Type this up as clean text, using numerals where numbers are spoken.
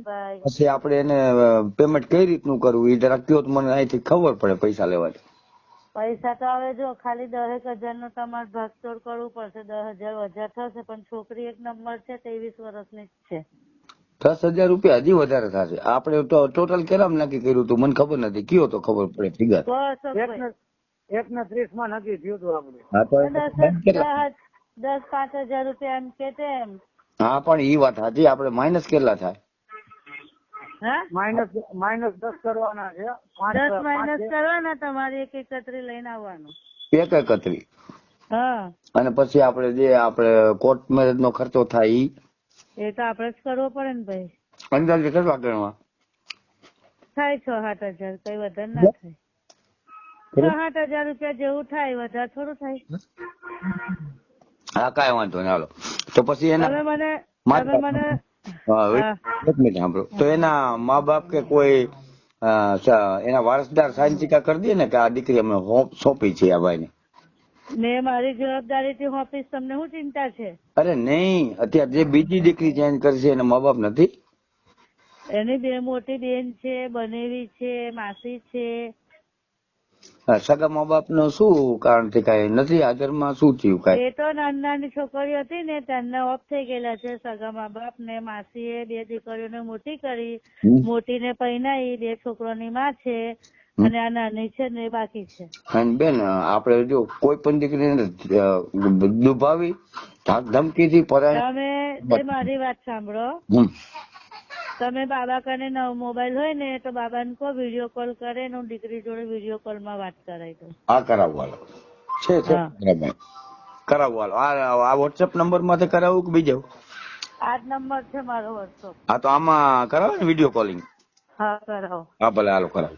ભાઈ. પછી આપણે એને પેમેન્ટ કઈ રીતનું કરવું એ જરાક કહો તો મને અહીંથી ખબર પડે પૈસા લેવાની. પૈસા તો હવે જો ખાલી 10,000 નો તમારે ભાગતોડ કરવું પડશે. 10,000 વધારે થશે, પણ છોકરી એક નંબર છે, 23 વર્ષની જ છે. 10,000 રૂપિયા હજી વધારે થશે. આપણે તો ટોટલ કેટલા નક્કી કર્યું હતું મને ખબર નથી. કયો તો ખબર પડે ફિગર. 1:30 માં નક્કી થયું હતું આપણે. હા તો 10-5,000 રૂપિયા એમ કે તેમ. હા પણ ઈ વાત સાચી. આપણે માઇનસ કેટલા થાય? માઇનસ 10 કરવાના છે. 10 માઇનસ કરવાના. તમારે એક એકત્રી લઈને આવવાનું. એક એકત્રી. હા. અને પછી આપણે જે કોર્ટ મેરેજ નો ખર્ચો થાય ઈ એ તો આપણે જ કરવો પડે ને ભાઈ. અંદાજે કેટલા ગણવા થાય? 6-8,000. કઈ વધારે ના થાય. 6-8,000 રૂપિયા જેવું થાય, વધારે થોડું થાય. હા કાંઈ વાંધો નહીં. હાલો તો પછી એના તમે મને એક મિનિટ સાંભળો. તો એના મા બાપ કે કોઈ એના વારસદાર સાઈન સિક્કા કરી દે ને કે આ દીકરી અમે સોંપી છે આ ભાઈ ને. મેં મારી જવાબદારીથી ઓફિસ. તમને શું ચિંતા છે? અરે નહીં, અત્યારે જે બીજી દીકરી ચેન્જ કરશે એના મા બાપ નથી? એની બે મોટી બેન છે, બનેવી છે, માસી છે. સગા મા બાપ નું શું કારણ થી કઈ નથી હાજરમાં? શું થયું કઈ? એ તો નાની છોકરીઓ હતી ને તેમના ઓફ થઈ ગયેલા છે સગા મા બાપ ને. માસીએ 2 દીકરીઓને મોટી કરી, મોટી ને પરણાઈ, 2 છોકરોની માં છે, અને આ નાની છે ને બાકી છે. અને બેન આપણે જો કોઈ પણ દીકરીને દુભાવી ધમકી થી તમે મારી વાત સાંભળો. તમે બાબા કને નવો મોબાઈલ હોય ને તો બાબાને કહો વિડીયો કોલ કરે ને હું દીકરી જોડે વિડીયો કોલ માં વાત કરાવી દઉં. હા કરાવવાલો છે કરાવવાલો. આ વોટ્સએપ નંબર માંથી કરાવું કે બીજો? આ જ નંબર છે મારો વોટ્સએપ. હા તો આમાં કરાવો ને વિડીયો કોલિંગ? હા કરાવો. હા ભલે હાલો કરાવો.